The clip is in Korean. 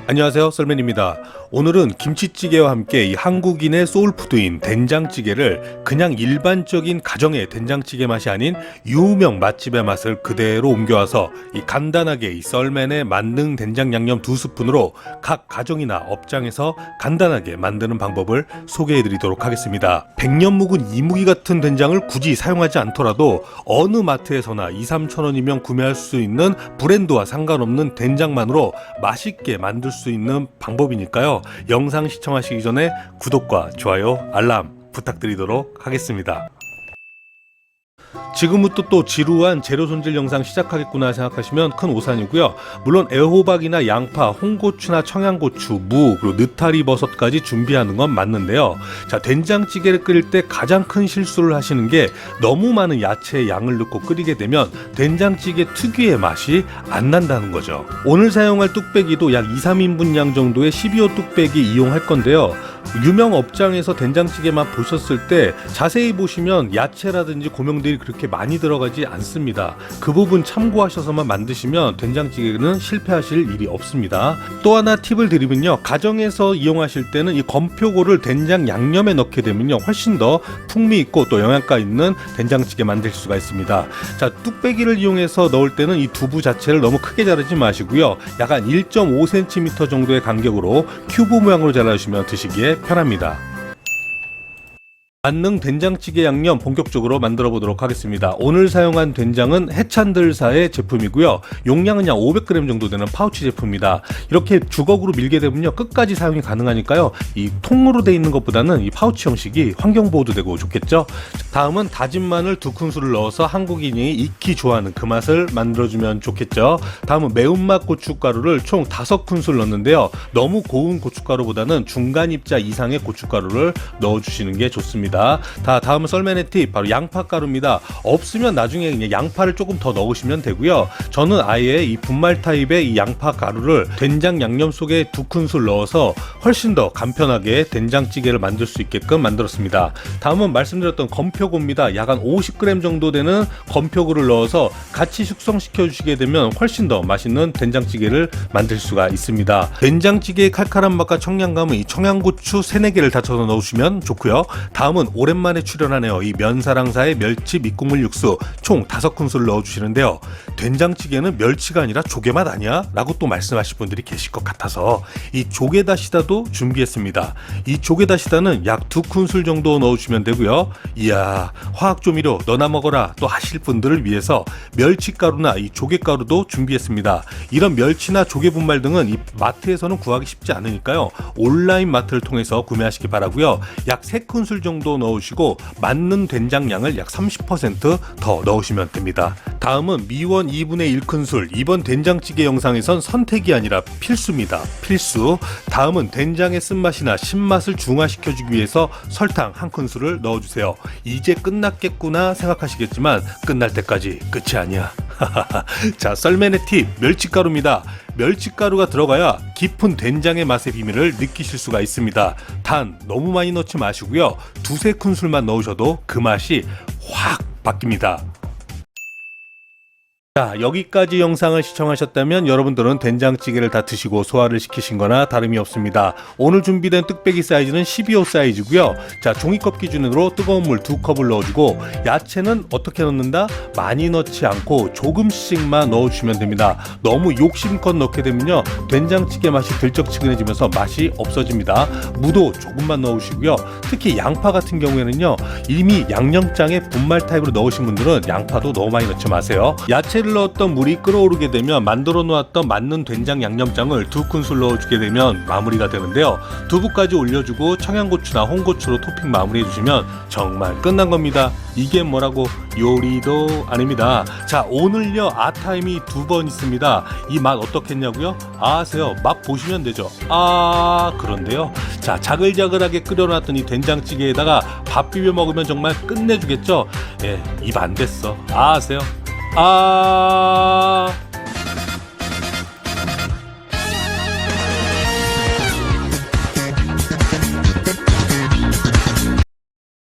안녕하세요, 썰맨입니다. 오늘은 김치찌개와 함께 이 한국인의 소울푸드인 된장찌개를 그냥 일반적인 가정의 된장찌개 맛이 아닌 유명 맛집의 맛을 그대로 옮겨와서 이 간단하게 이 썰맨의 만능 된장 양념 2스푼으로 각 가정이나 업장에서 간단하게 만드는 방법을 소개해드리도록 하겠습니다. 100년 묵은 이무기 같은 된장을 굳이 사용하지 않더라도 어느 마트에서나 2-3천원이면 구매할 수 있는 브랜드와 상관없는 된장만으로 맛있게 만들 수 있는 방법이니까요. 영상 시청하시기 전에 구독과 좋아요, 알람 부탁드리도록 하겠습니다. 지금부터 또 지루한 재료 손질 영상 시작하겠구나 생각하시면 큰 오산이고요. 물론 애호박이나 양파, 홍고추나 청양고추, 무, 그리고 느타리 버섯까지 준비하는 건 맞는데요. 자, 된장찌개를 끓일 때 가장 큰 실수를 하시는 게 너무 많은 야채의 양을 넣고 끓이게 되면 된장찌개 특유의 맛이 안 난다는 거죠. 오늘 사용할 뚝배기도 약 2-3인분 양 정도의 12호 뚝배기 이용할 건데요. 유명 업장에서 된장찌개만 보셨을 때 자세히 보시면 야채라든지 고명들이 그렇게 많이 들어가지 않습니다. 그 부분 참고하셔서만 만드시면 된장찌개는 실패하실 일이 없습니다. 또 하나 팁을 드리면요, 가정에서 이용하실 때는 이 건표고를 된장 양념에 넣게 되면요 훨씬 더 풍미 있고 또 영양가 있는 된장찌개 만들 수가 있습니다. 자, 뚝배기를 이용해서 넣을 때는 이 두부 자체를 너무 크게 자르지 마시고요, 약간 1.5cm 정도의 간격으로 큐브 모양으로 잘라주시면 드시기에 편합니다. 만능 된장찌개 양념 본격적으로 만들어 보도록 하겠습니다. 오늘 사용한 된장은 해찬들사의 제품이고요. 용량은 약 500g 정도 되는 파우치 제품입니다. 이렇게 주걱으로 밀게 되면요 끝까지 사용이 가능하니까요, 이 통으로 돼 있는 것보다는 이 파우치 형식이 환경보호도 되고 좋겠죠. 다음은 다진 마늘 2큰술을 넣어서 한국인이 익히 좋아하는 그 맛을 만들어주면 좋겠죠. 다음은 매운맛 고춧가루를 총 5큰술 넣는데요, 너무 고운 고춧가루보다는 중간 입자 이상의 고춧가루를 넣어주시는 게 좋습니다. 다음은 썰맨의 팁, 바로 양파가루입니다. 없으면 나중에 그냥 양파를 조금 더 넣으시면 되고요. 저는 아예 이 분말 타입의 이 양파가루를 된장 양념 속에 2큰술 넣어서 훨씬 더 간편하게 된장찌개를 만들 수 있게끔 만들었습니다. 다음은 말씀드렸던 건표고입니다. 약 한 50g 정도 되는 건표고를 넣어서 같이 숙성시켜 주시게 되면 훨씬 더 맛있는 된장찌개를 만들 수가 있습니다. 된장찌개의 칼칼한 맛과 청량감은 이 청양고추 3-4개를 다쳐서 넣으시면 좋고요. 다음은 오랜만에 출연하네요. 이 면사랑사의 멸치 밑국물 육수 총 5큰술 넣어주시는데요. 된장찌개는 멸치가 아니라 조개맛 아니야? 라고 또 말씀하실 분들이 계실 것 같아서 이 조개다시다도 준비했습니다. 이 조개다시다는 약 2큰술 정도 넣어주시면 되고요. 이야, 화학조미료 너나 먹어라 또 하실 분들을 위해서 멸치가루나 이 조개가루도 준비했습니다. 이런 멸치나 조개 분말 등은 이 마트에서는 구하기 쉽지 않으니까요, 온라인 마트를 통해서 구매하시기 바라고요. 약 3큰술 정도 넣으시고 맞는 된장량을 약 30% 더 넣으시면 됩니다. 다음은 미원 2분의 1큰술. 이번 된장찌개 영상에선 선택이 아니라 필수입니다. 필수. 다음은 된장의 쓴맛이나 신맛을 중화시켜주기 위해서 설탕 1큰술을 넣어주세요. 이제 끝났겠구나 생각하시겠지만 끝날 때까지 끝이 아니야. 자, 썰맨의 팁, 멸치가루입니다. 멸치가루가 들어가야 깊은 된장의 맛의 비밀을 느끼실 수가 있습니다. 단 너무 많이 넣지 마시고요, 2-3큰술만 넣으셔도 그 맛이 확 바뀝니다. 자, 여기까지 영상을 시청하셨다면 여러분들은 된장찌개를 다 드시고 소화를 시키신 거나 다름이 없습니다. 오늘 준비된 뚝배기 사이즈는 12호 사이즈고요. 자, 종이컵 기준으로 뜨거운 물 2컵을 넣어주고 야채는 어떻게 넣는다? 많이 넣지 않고 조금씩만 넣어주시면 됩니다. 너무 욕심껏 넣게 되면요 된장찌개 맛이 들쩍지근해지면서 맛이 없어집니다. 무도 조금만 넣으시고요. 특히 양파 같은 경우에는요, 이미 양념장에 분말 타입으로 넣으신 분들은 양파도 너무 많이 넣지 마세요. 야채를 넣었던 물이 끓어오르게 되면 만들어 놓았던 맞는 된장 양념장을 2큰술 넣어주게 되면 마무리가 되는데요, 두부까지 올려주고 청양고추나 홍고추로 토핑 마무리해 주시면 정말 끝난 겁니다. 이게 뭐라고 요리도 아닙니다. 자, 오늘요 아타임이 2번 있습니다. 이 맛 어떻겠냐고요? 아세요? 맛 보시면 되죠. 그런데요, 자, 자글자글하게 끓여놨던 이 된장찌개에다가 밥 비벼 먹으면 정말 끝내주겠죠? 예, 입 안 됐어. 아세요?